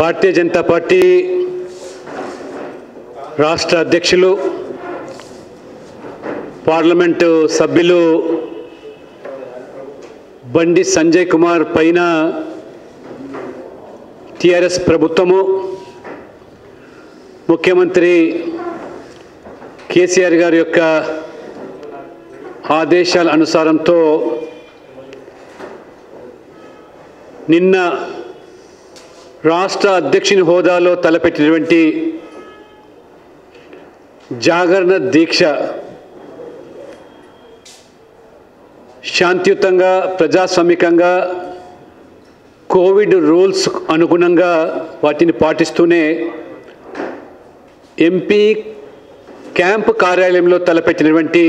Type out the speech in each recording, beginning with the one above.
Bharatiya Janata party రాష్ట్ర అధ్యక్షులు parliament సభ్యులు బండి సంజయ్ కుమార్ పైన టిఆర్ఎస్ ప్రభుత్వము ముఖ్యమంత్రి కేసీఆర్ గారి యొక్క ఆదేశాల అనుసారంతో నిన్న రాష్ట్ర అధ్యక్షుని హోదాలో తలపెట్టినటువంటి జాగరణ దీక్ష శాంతియుతంగా ప్రజాస్వామికంగా కోవిడ్ రూల్స్ అనుగుణంగా వాటిని పాటిస్తూనే ఎంపీ క్యాంప్ కార్యాలయంలో తలపెట్టినటువంటి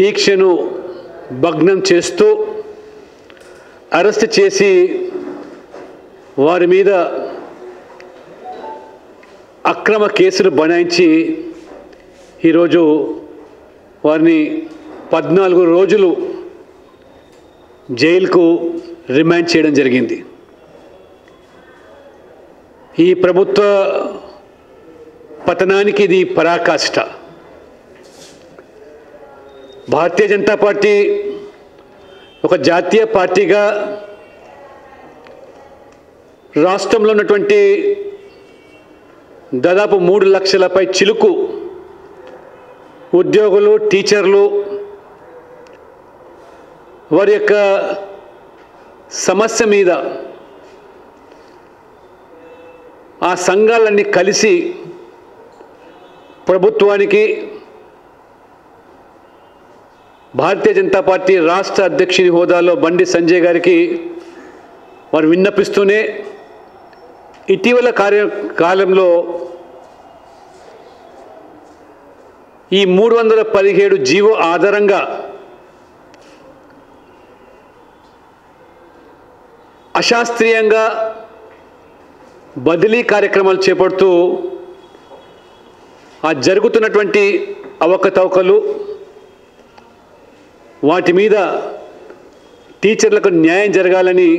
దీక్షను భగ్నం చేస్తూ అరెస్ట్ చేసి వారి మీద అక్రమ కేసులు బనాయించి ఈరోజు వారిని 14 రోజులు జైలుకు రిమాండ్ చేయడం జరిగింది. ఈ ప్రభుత్వ పతనానికి ఇది పరాకాష్ట. భారతీయ జనతా పార్టీ ఒక జాతీయ పార్టీగా రాష్ట్రంలో ఉన్నటువంటి దాదాపు 3 లక్షలపై చిలుకు ఉద్యోగులు, టీచర్లు వారి యొక్క సమస్య మీద ఆ సంఘాలన్నీ కలిసి ప్రభుత్వానికి భారతీయ జనతా పార్టీ రాష్ట్ర అధ్యక్షుని హోదాలో బండి సంజయ్ గారికి వారు విన్నపిస్తూనే ఇటీవల కాలంలో ఈ 317 జీవో ఆధారంగా అశాస్త్రీయంగా బదిలీ కార్యక్రమాలు చేపడుతూ ఆ జరుగుతున్నటువంటి అవకతవకలు వాటి మీద టీచర్లకు న్యాయం జరగాలని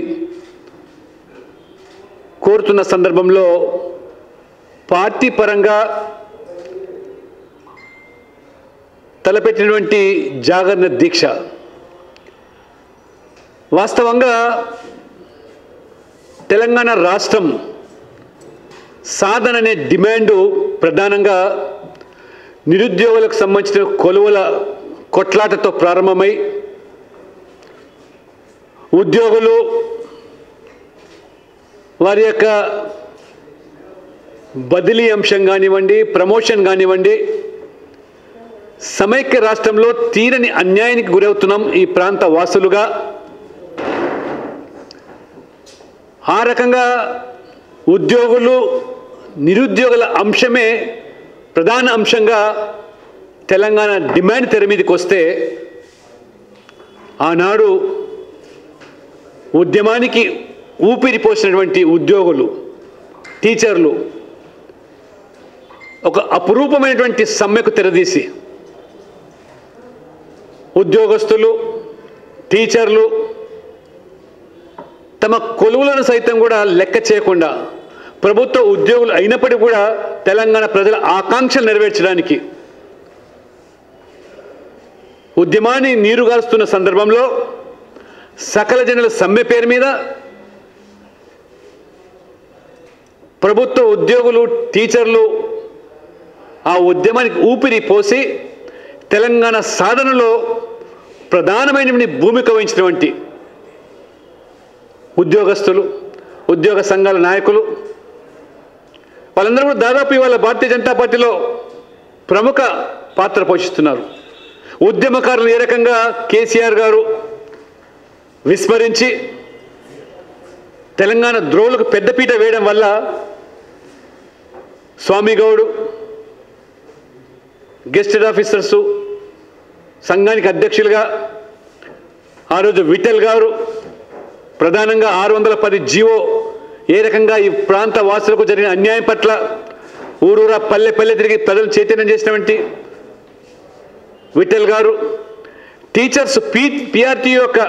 కోరుతున్న సందర్భంలో పార్టీ పరంగా తలపెట్టినటువంటి జాగరణ దీక్ష వాస్తవంగా తెలంగాణ రాష్ట్రం సాధన అనే డిమాండు ప్రధానంగా నిరుద్యోగులకు సంబంధించిన కొలువుల కొట్లాటతో ప్రారంభమై ఉద్యోగులు వారి యొక్క బదిలీ అంశం కానివ్వండి, ప్రమోషన్ కానివ్వండి, సమైక్య రాష్ట్రంలో తీరని అన్యాయానికి గురవుతున్నాం ఈ ప్రాంత వాసులుగా. ఆ రకంగా ఉద్యోగులు నిరుద్యోగుల అంశమే ప్రధాన అంశంగా తెలంగాణ డిమాండ్ తెర మీదకి వస్తే ఆనాడు ఉద్యమానికి ఊపిరి పోసినటువంటి ఉద్యోగులు, టీచర్లు ఒక అపురూపమైనటువంటి సమ్మెకు తెరదీసి ఉద్యోగస్తులు, టీచర్లు తమ కొలువులను సైతం కూడా లెక్క చేయకుండా ప్రభుత్వ ఉద్యోగులు అయినప్పటికీ కూడా తెలంగాణ ప్రజల ఆకాంక్షలు నెరవేర్చడానికి ఉద్యమాన్ని నీరుగారుస్తున్న సందర్భంలో సకల జనుల సమ్మె పేరు మీద ప్రభుత్వ ఉద్యోగులు, టీచర్లు ఆ ఉద్యమానికి ఊపిరి పోసి తెలంగాణ సాధనలో ప్రధానమైన భూమిక వహించినటువంటి ఉద్యోగస్తులు, ఉద్యోగ సంఘాల నాయకులు వాళ్ళందరూ కూడా దాదాపు ఇవాళ భారతీయ జనతా పార్టీలో ప్రముఖ పాత్ర పోషిస్తున్నారు. ఉద్యమకారులు ఏ రకంగా కేసీఆర్ గారు విస్మరించి తెలంగాణ ద్రోవులకు పెద్దపీట వేయడం వల్ల స్వామి గౌడ్, గెస్టెడ్ ఆఫీసర్సు, సంఘానికి అధ్యక్షులుగా ఆ రోజు విఠల్ గారు ప్రధానంగా 610 జీవో ఏ రకంగా ఈ ప్రాంత వాసులకు జరిగిన అన్యాయం పట్ల ఊరూరా పల్లె పల్లె తిరిగి ప్రజలు చైతన్యం చేసినటువంటి విఠల్ గారు, టీచర్స్ పిఆర్టీ యొక్క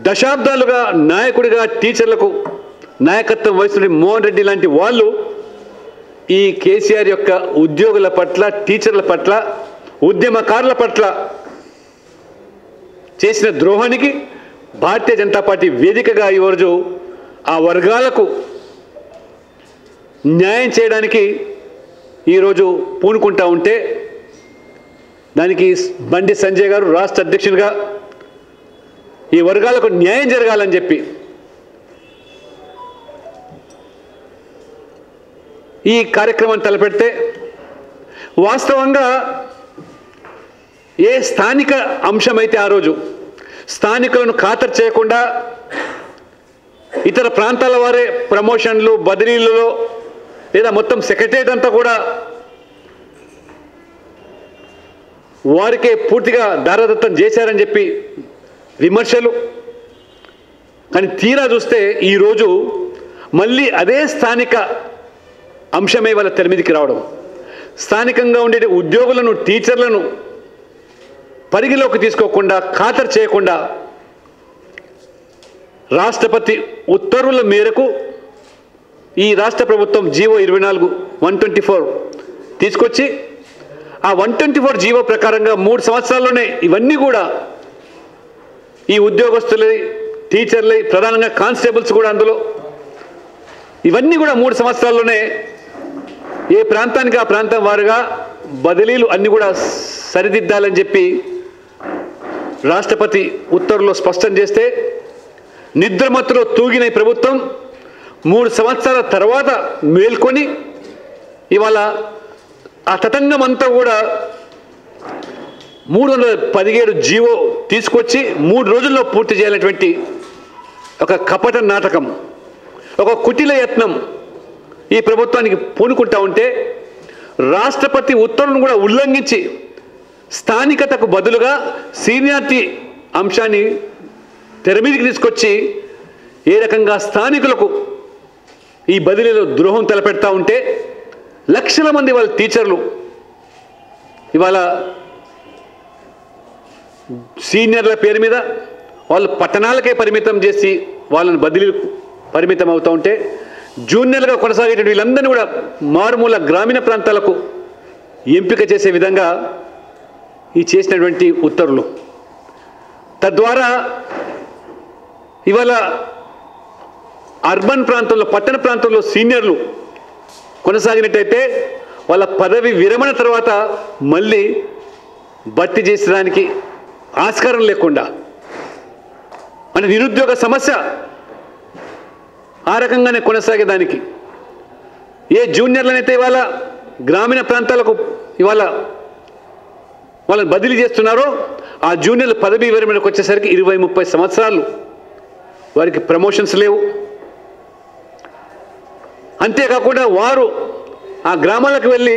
దశాబ్దాలుగా నాయకుడిగా టీచర్లకు నాయకత్వం వహిస్తున్న మోహన్ రెడ్డి లాంటి వాళ్ళు ఈ కేసీఆర్ యొక్క ఉద్యోగుల పట్ల, టీచర్ల పట్ల, ఉద్యమకారుల పట్ల చేసిన ద్రోహానికి భారతీయ జనతా పార్టీ వేదికగా ఈరోజు ఆ వర్గాలకు న్యాయం చేయడానికి ఈరోజు పూనుకుంటా ఉంటే దానికి బండి సంజయ్ గారు రాష్ట్ర అధ్యక్షునిగా ఈ వర్గాలకు న్యాయం జరగాలని చెప్పి ఈ కార్యక్రమాన్ని తలపెడితే వాస్తవంగా ఏ స్థానిక అంశమైతే ఆ రోజు స్థానికులను ఖాతరు చేయకుండా ఇతర ప్రాంతాల వారే ప్రమోషన్లు, బదిలీలలో లేదా మొత్తం సెక్రటరియట్ అంతా కూడా వారికే పూర్తిగా దారదత్తం చేశారని చెప్పి విమర్శలు. కానీ తీరా చూస్తే ఈరోజు మళ్ళీ అదే స్థానిక అంశమే వాళ్ళ తెర మీదకి రావడం, స్థానికంగా ఉండే ఉద్యోగులను, టీచర్లను పరిగిలోకి తీసుకోకుండా, ఖాతరు చేయకుండా రాష్ట్రపతి ఉత్తర్వుల మేరకు ఈ రాష్ట్ర ప్రభుత్వం జీవో 24/124 తీసుకొచ్చి ఆ 124 జీవో ప్రకారంగా 3 సంవత్సరాల్లోనే ఇవన్నీ కూడా ఈ ఉద్యోగస్తులై, టీచర్లై, ప్రధానంగా కానిస్టేబుల్స్ కూడా అందులో ఇవన్నీ కూడా 3 సంవత్సరాల్లోనే ఏ ప్రాంతానికి ఆ ప్రాంతం వారుగా బదిలీలు అన్నీ కూడా సరిదిద్దాలని చెప్పి రాష్ట్రపతి ఉత్తర్వులో స్పష్టం చేస్తే నిద్రమత్తులో తూగిన ఈ ప్రభుత్వం 3 సంవత్సరాల తర్వాత మేల్కొని ఇవాళ ఆ తతంగం అంతా కూడా 317 జీవో తీసుకొచ్చి 3 రోజుల్లో పూర్తి చేయాలనేటువంటి ఒక కపట నాటకం, ఒక కుటిల యత్నం ఈ ప్రభుత్వానికి పూనుకుంటా ఉంటే రాష్ట్రపతి ఉత్తర్వులను కూడా ఉల్లంఘించి స్థానికతకు బదులుగా సీనియారిటీ అంశాన్ని తెర మీదకి తీసుకొచ్చి ఏ రకంగా స్థానికులకు ఈ బదిలీలో ద్రోహం తలపెడతా ఉంటే లక్షల మంది వాళ్ళ టీచర్లు ఇవాళ సీనియర్ల పేరు మీద వాళ్ళు పట్టణాలకే పరిమితం చేసి వాళ్ళని బదిలీ పరిమితం అవుతూ ఉంటే జూనియర్గా కొనసాగేటువంటి వీళ్ళందరినీ కూడా మారుమూల గ్రామీణ ప్రాంతాలకు ఎంపిక చేసే విధంగా ఈ చేసినటువంటి ఉత్తర్వులు, తద్వారా ఇవాళ అర్బన్ ప్రాంతంలో, పట్టణ ప్రాంతంలో సీనియర్లు కొనసాగినట్టయితే వాళ్ళ పదవి విరమణ తర్వాత మళ్ళీ భర్తీ చేసేదానికి ఆస్కారం లేకుండా అంటే నిరుద్యోగ సమస్య ఆ రకంగానే కొనసాగేదానికి ఏ జూనియర్లనైతే ఇవాళ గ్రామీణ ప్రాంతాలకు ఇవాళ వాళ్ళని బదిలీ చేస్తున్నారో ఆ జూనియర్ల పదవి విరమణకు వచ్చేసరికి 20-30 సంవత్సరాలు వారికి ప్రమోషన్స్ లేవు. అంతేకాకుండా వారు ఆ గ్రామాలకు వెళ్ళి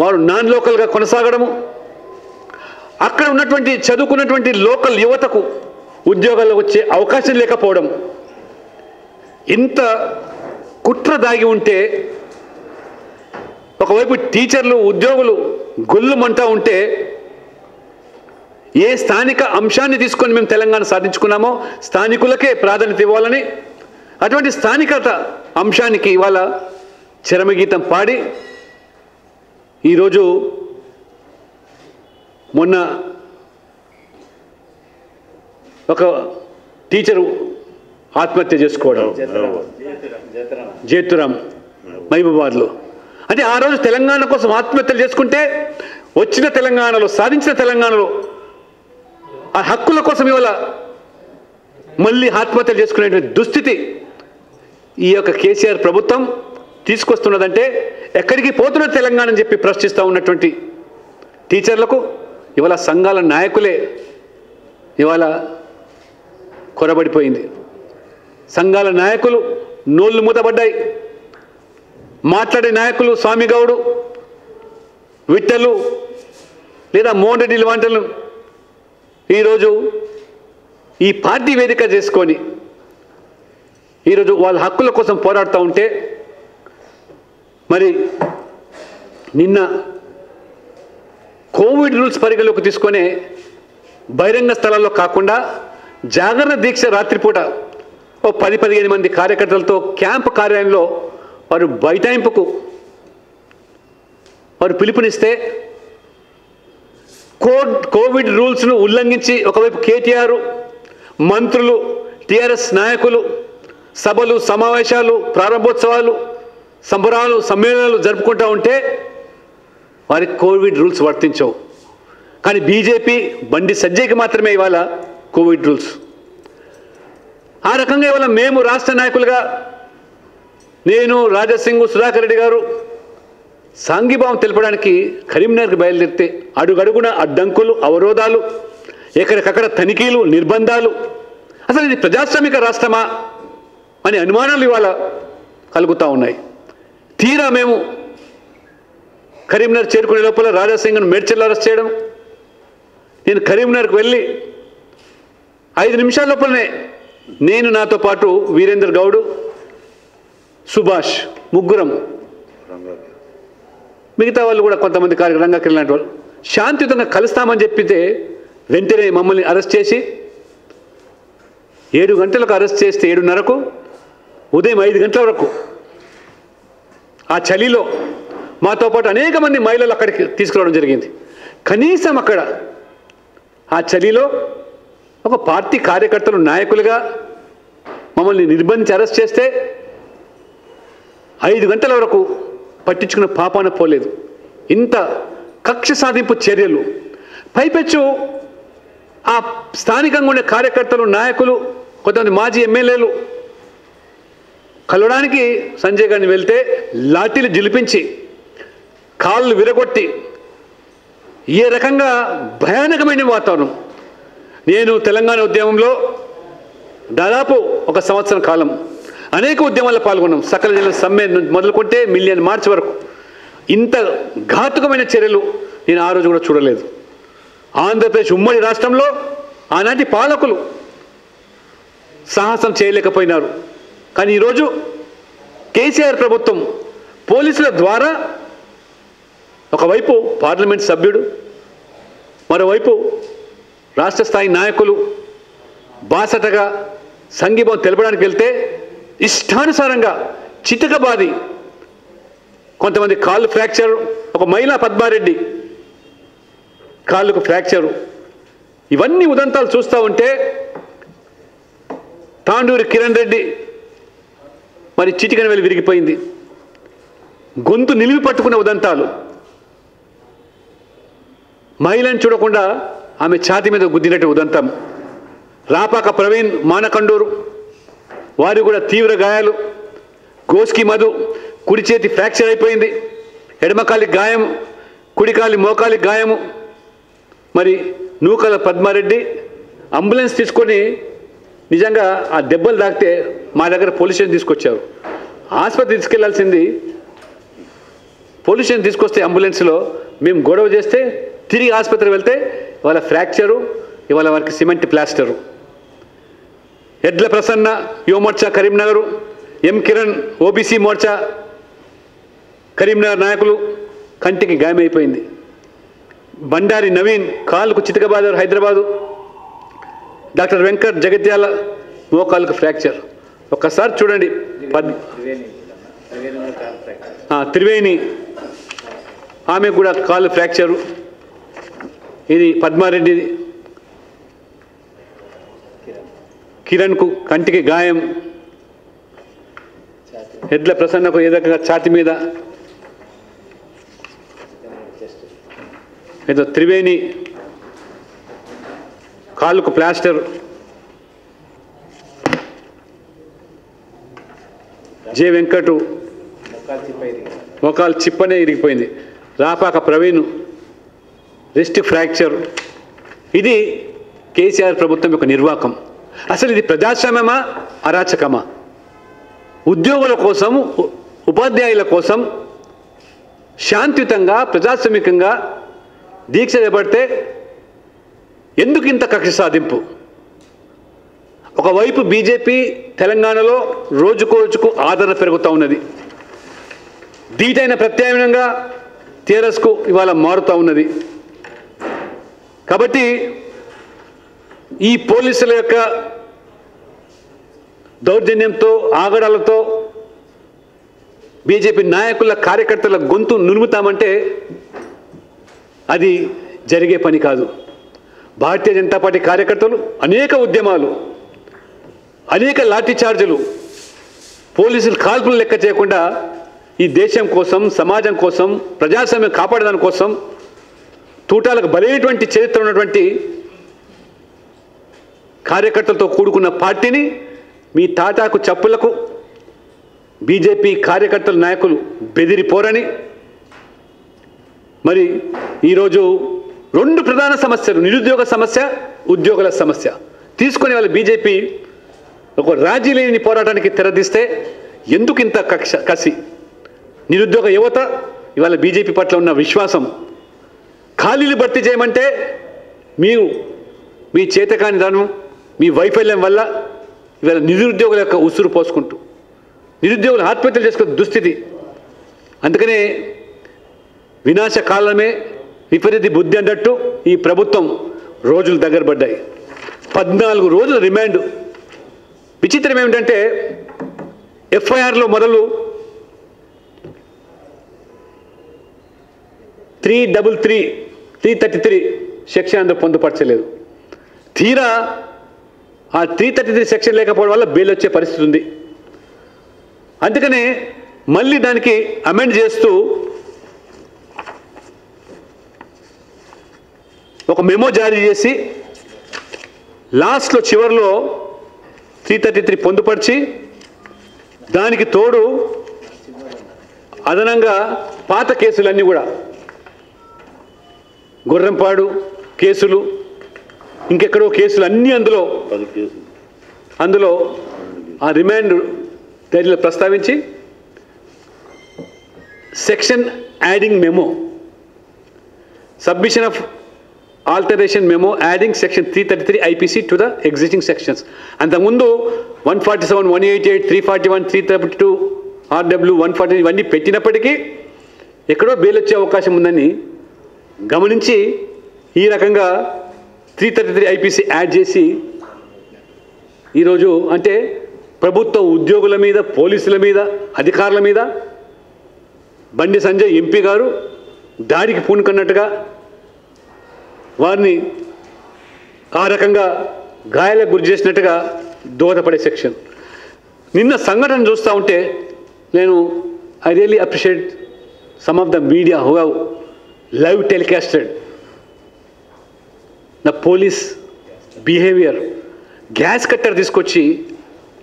వారు నాన్ లోకల్గా కొనసాగడము, అక్కడ ఉన్నటువంటి చదువుకున్నటువంటి లోకల్ యువతకు ఉద్యోగాలు వచ్చే అవకాశం లేకపోవడం, ఇంత కుట్ర దాగి ఉంటే ఒకవైపు టీచర్లు, ఉద్యోగులు గొల్లుమంటా ఉంటే ఏ స్థానిక అంశాన్ని తీసుకొని మేము తెలంగాణ సాధించుకున్నామో స్థానికులకే ప్రాధాన్యత ఇవ్వాలని అటువంటి స్థానికత అంశానికి ఇవాళ చరమగీతం పాడి ఈరోజు మొన్న ఒక టీచరు ఆత్మహత్య చేసుకోవడం జేతురాం మహబూబాబాద్లో, అంటే ఆ రోజు తెలంగాణ కోసం ఆత్మహత్యలు చేసుకుంటే వచ్చిన తెలంగాణలో, సాధించిన తెలంగాణలో ఆ హక్కుల కోసం ఇవాళ మళ్ళీ ఆత్మహత్యలు చేసుకునేటువంటి దుస్థితి ఈ యొక్క కేసీఆర్ ప్రభుత్వం తీసుకొస్తున్నదంటే ఎక్కడికి పోతున్న తెలంగాణ అని చెప్పి ప్రశ్నిస్తూ ఉన్నటువంటి టీచర్లకు ఇవాళ సంఘాల నాయకులే ఇవాళ కొరబడిపోయింది. సంఘాల నాయకులు నోళ్ళు మూతబడ్డాయి. మాట్లాడే నాయకులు స్వామిగౌడు, విట్టలు లేదా మోహన్ రెడ్డి వంటలు ఈరోజు ఈ పార్టీ వేదిక చేసుకొని ఈరోజు వాళ్ళ హక్కుల కోసం పోరాడుతూ ఉంటే మరి నిన్న కోవిడ్ రూల్స్ పరిగణలోకి తీసుకొని బహిరంగ స్థలాల్లో కాకుండా జాగరణ దీక్ష రాత్రిపూట 10-15 మంది కార్యకర్తలతో క్యాంప్ కార్యాలయంలో వారు బైఠాయింపుకు వారు పిలుపునిస్తే కోవిడ్ రూల్స్ను ఉల్లంఘించి ఒకవైపు కేటీఆర్, మంత్రులు, టీఆర్ఎస్ నాయకులు సభలు, సమావేశాలు, ప్రారంభోత్సవాలు, సంబరాలు, సమ్మేళనాలు జరుపుకుంటూ ఉంటే వారికి కోవిడ్ రూల్స్ వర్తించవు. కానీ బీజేపీ బండి సంజయ్కి మాత్రమే ఇవాళ కోవిడ్ రూల్స్. ఆ రకంగా ఇవాళ మేము రాష్ట్ర నాయకులుగా నేను, రాజాసింగ్, సుధాకర్ రెడ్డి గారు సాంఘీభావం తెలపడానికి కరీంనగర్కి బయలుదేరితే అడుగడుగున అడ్డంకులు, అవరోధాలు, ఎక్కడికక్కడ తనిఖీలు, నిర్బంధాలు. అసలు ఇది ప్రజాస్వామిక రాష్ట్రమా అనే అనుమానాలు ఇవాళ కలుగుతూ ఉన్నాయి. తీరా మేము కరీంనగర్ చేరుకునే లోపల రాజాసింగ్ను మేడ్చల్లో అరెస్ట్ చేయడం, నేను కరీంనగర్కి వెళ్ళి 5 నిమిషాల లోపలనే నేను, నాతో పాటు వీరేందర్ గౌడ్, సుభాష్, ముగ్గురం, మిగతా వాళ్ళు కూడా కొంతమంది రంగాకి లాంటి వాళ్ళు శాంతియుతంగా కలుస్తామని చెప్పితే వెంటనే మమ్మల్ని అరెస్ట్ చేసి 7 గంటలకు అరెస్ట్ చేస్తే 7:30కు ఉదయం 5 గంటల వరకు ఆ చలిలో మాతో పాటు అనేక మంది మహిళలు అక్కడికి తీసుకురావడం జరిగింది. కనీసం అక్కడ ఆ చలిలో ఒక పార్టీ కార్యకర్తలు, నాయకులుగా మమ్మల్ని నిర్బంధించి అరెస్ట్ చేస్తే 5 గంటల వరకు పట్టించుకున్న పాపాన పోలేదు. ఇంత కక్ష సాధింపు చర్యలు, పైపెచ్చు ఆ స్థానికంగా ఉండే కార్యకర్తలు, నాయకులు, కొంతమంది మాజీ ఎమ్మెల్యేలు కలవడానికి సంజయ్ గారిని వెళ్తే లాఠీలు జిలిపించి కాళ్ళు విరగొట్టి ఏ రకంగా భయానకమైన వాతావరణం. నేను తెలంగాణ ఉద్యమంలో దాదాపు 1 సంవత్సరం కాలం అనేక ఉద్యమాల్లో పాల్గొన్నాం. సకల జిల్లా సమ్మె మొదలుకుంటే మిలియన్ మార్చ్ వరకు. ఇంత ఘాతుకమైన చర్యలు నేను ఆ రోజు కూడా చూడలేదు. ఆంధ్రప్రదేశ్ ఉమ్మడి రాష్ట్రంలో ఆనాటి పాలకులు సాహసం చేయలేకపోయినారు. కానీ ఈరోజు కేసీఆర్ ప్రభుత్వం పోలీసుల ద్వారా ఒకవైపు పార్లమెంట్ సభ్యుడు, మరోవైపు రాష్ట్ర స్థాయి నాయకులు బాసటగా సంఘీభావం తెలపడానికి వెళ్తే ఇష్టానుసారంగా చితకబాది కొంతమంది కాళ్ళు ఫ్రాక్చరు, ఒక మహిళా పద్మారెడ్డి కాళ్ళకు ఫ్రాక్చరు, ఇవన్నీ ఉదంతాలు చూస్తూ ఉంటే తాండూరి కిరణ్ రెడ్డి మరి చిటికన వెళ్ళి విరిగిపోయింది, గొంతు నిలివి పట్టుకున్న ఉదంతాలు, మహిళను చూడకుండా ఆమె ఛాతి మీద గుద్దినట్టు ఉదంతం, రాపాక ప్రవీణ్, మానకండూరు వారు కూడా తీవ్ర గాయాలు, గోస్కి మధు కుడి చేతి ఫ్రాక్చర్ అయిపోయింది, ఎడమకాలి గాయం, కుడికాలి మోకాలి గాయము, మరి నూకల పద్మారెడ్డి అంబులెన్స్ తీసుకొని నిజంగా ఆ దెబ్బలు తాకితే మా దగ్గర పోలీస్ స్టేషన్ తీసుకొచ్చారు. ఆసుపత్రి తీసుకెళ్లాల్సింది పోలీస్ స్టేషన్ తీసుకొస్తే అంబులెన్స్లో మేము గొడవ చేస్తే తిరిగి ఆసుపత్రికి వెళ్తే ఇవాళ ఫ్రాక్చరు, ఇవాళ వారికి cement plaster. Edla Prasanna Yuva Morcha Karimnagar, M Kiran OBC Morcha Karimnagar నాయకులు కంటికి గాయమైపోయింది. బండారి నవీన్ కాలుకు చితకబాదారు హైదరాబాదు. డాక్టర్ వెంకట్ జగిత్యాల మోకాలుకు ఫ్రాక్చర్. ఒక్కసారి చూడండి. త్రివేణి ఆమె కూడా కాలు ఫ్రాక్చరు. ఇది పద్మారెడ్డి, కిరణ్కు కంటికి గాయం, ఎడ్ల ప్రసన్నకు ఏదైనా ఛాతి మీద, ఏదో త్రివేణి కాలుకు ప్లాస్టర్, జే వెంకటు మోకాలు చిప్పనే ఇరిగిపోయింది, రాపాక ప్రవీణ్ రిస్ట్ ఫ్రాక్చర్. ఇది కేసీఆర్ ప్రభుత్వం యొక్క నిర్వాకం. అసలు ఇది ప్రజాస్వామ్యమా, అరాచకమా? ఉద్యోగుల కోసం, ఉపాధ్యాయుల కోసం శాంతియుతంగా ప్రజాస్వామికంగా దీక్ష చేపడితే ఎందుకు ఇంత కక్ష సాధింపు? ఒకవైపు బీజేపీ తెలంగాణలో రోజుకు రోజుకు ఆదరణ పెరుగుతూ ఉన్నది, దీటైన ప్రత్యామ్నాయంగా టీఆర్ఎస్కు ఇవాళ మారుతూ ఉన్నది. కాబట్టి ఈ పోలీసుల యొక్క దౌర్జన్యంతో ఆగడాలతో బీజేపీ నాయకుల కార్యకర్తల గొంతు నులుముతామంటే అది జరిగే పని కాదు. భారతీయ జనతా పార్టీ కార్యకర్తలు అనేక ఉద్యమాలు, అనేక లాఠీ చార్జీలు, పోలీసులు కాల్పులు లెక్క చేయకుండా ఈ దేశం కోసం, సమాజం కోసం, ప్రజాస్వామ్యం కాపాడదాని కోసం తూటాలకు బలైనటువంటి చరిత్ర ఉన్నటువంటి కార్యకర్తలతో కూడుకున్న పార్టీని మీ తాటాకు చప్పులకు బీజేపీ కార్యకర్తల నాయకులు బెదిరిపోరని, మరి ఈరోజు రెండు ప్రధాన సమస్యలు, నిరుద్యోగ సమస్య, ఉద్యోగుల సమస్య తీసుకొని వాళ్ళ బీజేపీ ఒక రాజీ లేని పోరాటానికి తెరదీస్తే ఎందుకు ఇంత కసి? నిరుద్యోగ యువత ఇవాళ బీజేపీ పట్ల ఉన్న విశ్వాసం, ఖాళీలు భర్తీ చేయమంటే మీరు మీ చేతకాని దానం, మీ వైఫల్యం వల్ల ఇవాళ నిరుద్యోగుల యొక్క ఉసురు పోసుకుంటూ నిరుద్యోగులు ఆత్మహత్యలు చేసుకునే దుస్థితి. అందుకనే వినాశకాలమే విపరీత బుద్ధి అన్నట్టు ఈ ప్రభుత్వం రోజులు దగ్గర పడ్డాయి. 14 రోజుల రిమాండ్. విచిత్రం ఏమిటంటే ఎఫ్ఐఆర్లో మొదలు 333 సెక్షన్ అందులో పొందుపరచలేదు. తీరా ఆ 333 సెక్షన్ లేకపోవడం వల్ల బెయిల్ వచ్చే పరిస్థితి ఉంది. అందుకనే మళ్ళీ దానికి అమెండ్ చేస్తూ ఒక మెమో జారీ చేసి లాస్ట్లో చివరిలో 333 పొందుపరిచి దానికి తోడు అదనంగా పాత కేసులన్నీ కూడా, గుర్రంపాడు కేసులు, ఇంకెక్కడో కేసులు అన్నీ అందులో ఆ రిమాండ్ డైరీలో ప్రస్తావించి section adding memo, submission of alteration memo adding section 333 IPC to the existing sections. అంతకుముందు 147, 188, 341, 332 ఆర్డబ్ల్యూ 140 ఇవన్నీ పెట్టినప్పటికీ ఎక్కడో బెయిల్ వచ్చే అవకాశం ఉందని గమనించి ఈ రకంగా 333 ఐపీసీ యాడ్ చేసి ఈరోజు అంటే ప్రభుత్వ ఉద్యోగుల మీద, పోలీసుల మీద, అధికారుల మీద బండి సంజయ్ ఎంపీ గారు దాడికి పూనుకున్నట్టుగా వారిని ఆ రకంగా గాయాలకు గురి చేసినట్టుగా దోహదపడే సెక్షన్. నిన్న సంఘటన చూస్తూ ఉంటే నేను I really appreciate some of the media who have live telecasted the police behaviour. Gas cutter తీసుకొచ్చి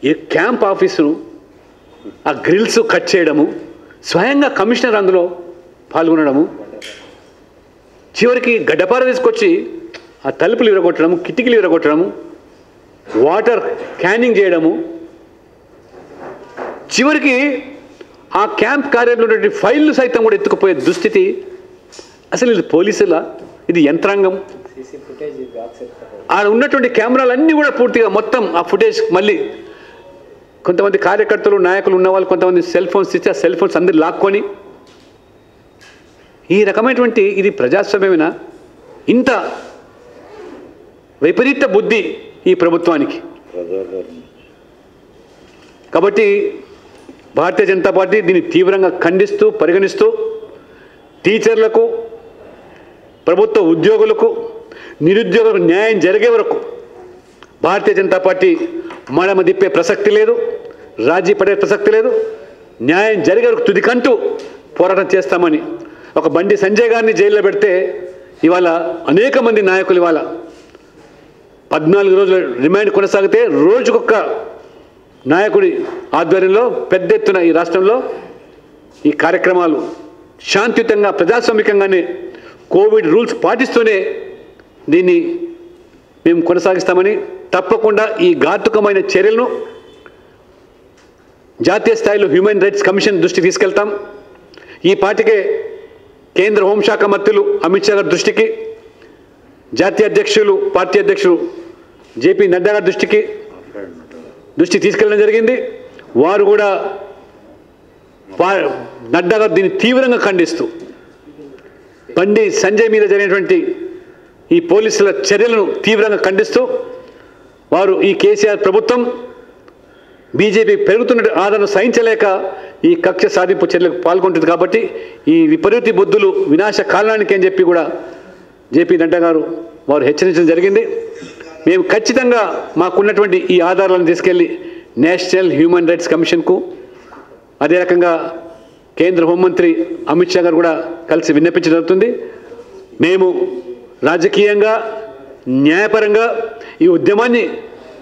ఈ క్యాంప్ ఆఫీసును ఆ గ్రిల్స్ కట్ చేయడము, స్వయంగా కమిషనర్ అందులో పాల్గొనడము, చివరికి గడ్డపార తీసుకొచ్చి ఆ తలుపులు విరగొట్టడము, కిటికీలు విరగొట్టడము, వాటర్ క్యానింగ్ చేయడము, చివరికి ఆ క్యాంప్ కార్యాలయంలో ఉన్నటువంటి ఫైళ్లు సైతం కూడా ఎత్తుకుపోయే దుస్థితి. అసలు ఇది పోలీసుల, ఇది యంత్రాంగం. ఆ ఉన్నటువంటి కెమెరాలన్నీ కూడా పూర్తిగా మొత్తం ఆ ఫుటేజ్ మళ్ళీ కొంతమంది కార్యకర్తలు, నాయకులు ఉన్నవాళ్ళు కొంతమంది సెల్ ఫోన్స్ ఇచ్చి ఆ సెల్ ఫోన్స్ అందరు లాక్కొని ఈ రకమైనటువంటి ఇది ప్రజాస్వామ్యమైన ఇంత విపరీత బుద్ధి ఈ ప్రభుత్వానికి. కాబట్టి భారతీయ జనతా పార్టీ దీన్ని తీవ్రంగా ఖండిస్తూ, పరిగణిస్తూ టీచర్లకు, ప్రభుత్వ ఉద్యోగులకు, నిరుద్యోగులకు న్యాయం జరిగే వరకు భారతీయ జనతా పార్టీ మడమ దిప్పే ప్రసక్తి లేదు, రాజీ పడే ప్రసక్తి లేదు. న్యాయం జరిగే వరకు తుదికంటూ పోరాటం చేస్తామని ఒక బండి సంజయ్ గారిని జైల్లో పెడితే ఇవాళ అనేక మంది నాయకులు ఇవాళ 14 రోజుల రిమాండ్ కొనసాగితే రోజుకొక నాయకుడి ఆధ్వర్యంలో పెద్ద ఎత్తున ఈ రాష్ట్రంలో ఈ కార్యక్రమాలు శాంతియుతంగా, ప్రజాస్వామికంగానే కోవిడ్ రూల్స్ పాటిస్తూనే దీన్ని మేము కొనసాగిస్తామని, తప్పకుండా ఈ ఘాతుకమైన చర్యలను జాతీయ స్థాయిలో హ్యూమన్ రైట్స్ కమిషన్ దృష్టికి తీసుకెళ్తాం. ఈ పార్టీకే కేంద్ర హోంశాఖ మంత్రులు అమిత్ షా గారి దృష్టికి, జాతీయ అధ్యక్షులు, పార్టీ అధ్యక్షులు జేపీ నడ్డా గారి దృష్టికి తీసుకెళ్ళడం జరిగింది. వారు కూడా నడ్డా గారు దీన్ని తీవ్రంగా ఖండిస్తూ బండి సంజయ్ మీద జరిగినటువంటి ఈ పోలీసుల చర్యలను తీవ్రంగా ఖండిస్తూ వారు ఈ కేసీఆర్ ప్రభుత్వం బీజేపీ పెరుగుతున్న ఆదరణ సహించలేక ఈ కక్ష సాధింపు చర్యలకు పాల్గొంటుంది. కాబట్టి ఈ విపరీత బుద్ధులు వినాశ కాలానికి అని చెప్పి కూడా జేపీ నడ్డా గారు వారు హెచ్చరించడం జరిగింది. మేము ఖచ్చితంగా మాకున్నటువంటి ఈ ఆధారాలను తీసుకెళ్లి నేషనల్ హ్యూమన్ రైట్స్ కమిషన్కు, అదే రకంగా కేంద్ర హోంమంత్రి అమిత్ షా గారు కూడా కలిసి విన్నపించడం జరుగుతుంది. మేము రాజకీయంగా న్యాయపరంగా ఈ ఉద్యమాన్ని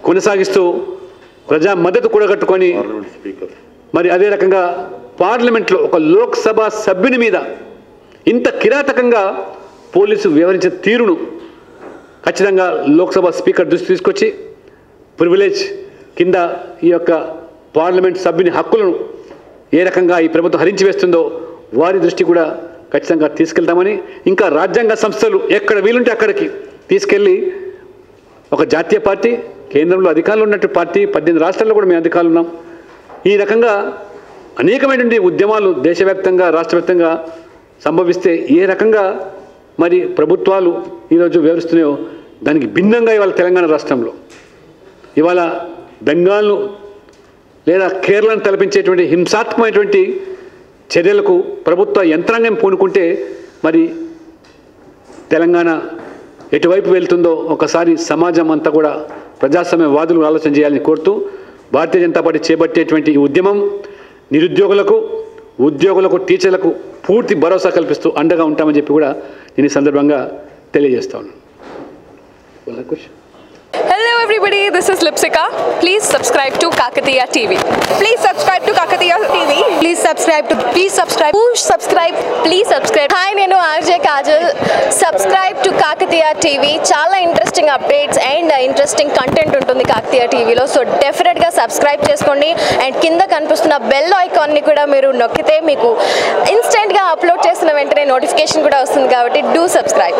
కొనసాగిస్తూ ప్రజా మద్దతు కూడగట్టుకొని మరి అదే రకంగా పార్లమెంట్లో ఒక లోక్సభ సభ్యుని మీద ఇంత కిరాతకంగా పోలీసు వ్యవహరించే తీరును ఖచ్చితంగా లోక్సభ స్పీకర్ దృష్టి తీసుకొచ్చి ప్రివిలేజ్ కింద ఈ యొక్క పార్లమెంట్ సభ్యుని హక్కులను ఏ రకంగా ఈ ప్రభుత్వం హరించి వేస్తుందో వారి దృష్టి కూడా ఖచ్చితంగా తీసుకెళ్తామని, ఇంకా రాజ్యాంగ సంస్థలు ఎక్కడ వీలుంటే అక్కడికి తీసుకెళ్ళి ఒక జాతీయ పార్టీ, కేంద్రంలో అధికారులు ఉన్నట్టు పార్టీ, 18 రాష్ట్రాల్లో కూడా మేము అధికారులు ఉన్నాం. ఈ రకంగా అనేకమైనటువంటి ఉద్యమాలు దేశవ్యాప్తంగా రాష్ట్రవ్యాప్తంగా సంభవిస్తే ఏ రకంగా మరి ప్రభుత్వాలు ఈరోజు వ్యవహరిస్తున్నాయో దానికి భిన్నంగా ఇవాళ తెలంగాణ రాష్ట్రంలో ఇవాళ బెంగాల్ను లేదా కేరళను తలపించేటువంటి హింసాత్మకమైనటువంటి చర్యలకు ప్రభుత్వ యంత్రాంగం పూనుకుంటే మరి తెలంగాణ ఎటువైపు వెళ్తుందో ఒకసారి సమాజం అంతా కూడా ప్రజాస్వామ్యవాదులు ఆలోచన చేయాలని కోరుతూ భారతీయ జనతా పార్టీ చేపట్టేటువంటి ఈ ఉద్యమం నిరుద్యోగులకు, ఉద్యోగులకు, టీచర్లకు పూర్తి భరోసా కల్పిస్తూ అండగా ఉంటామని చెప్పి కూడా నేను ఈ సందర్భంగా తెలియజేస్తా ఉన్నాను. Hello everybody, this is Lipsika. Please subscribe to Kakatiya TV. Please subscribe to Kakatiya TV. Please subscribe. Push subscribe. Please subscribe. Hi, nenu RJ Kajal. Subscribe to Kakatiya TV. Chala interesting updates and interesting content untundi Kakatiya TV lo. So definitely ga subscribe cheskondi and kinda kanipustunna bell icon ni kuda meeru nokkite meeku instant ga upload chesina ventane notification kuda vastundi kabatti do subscribe.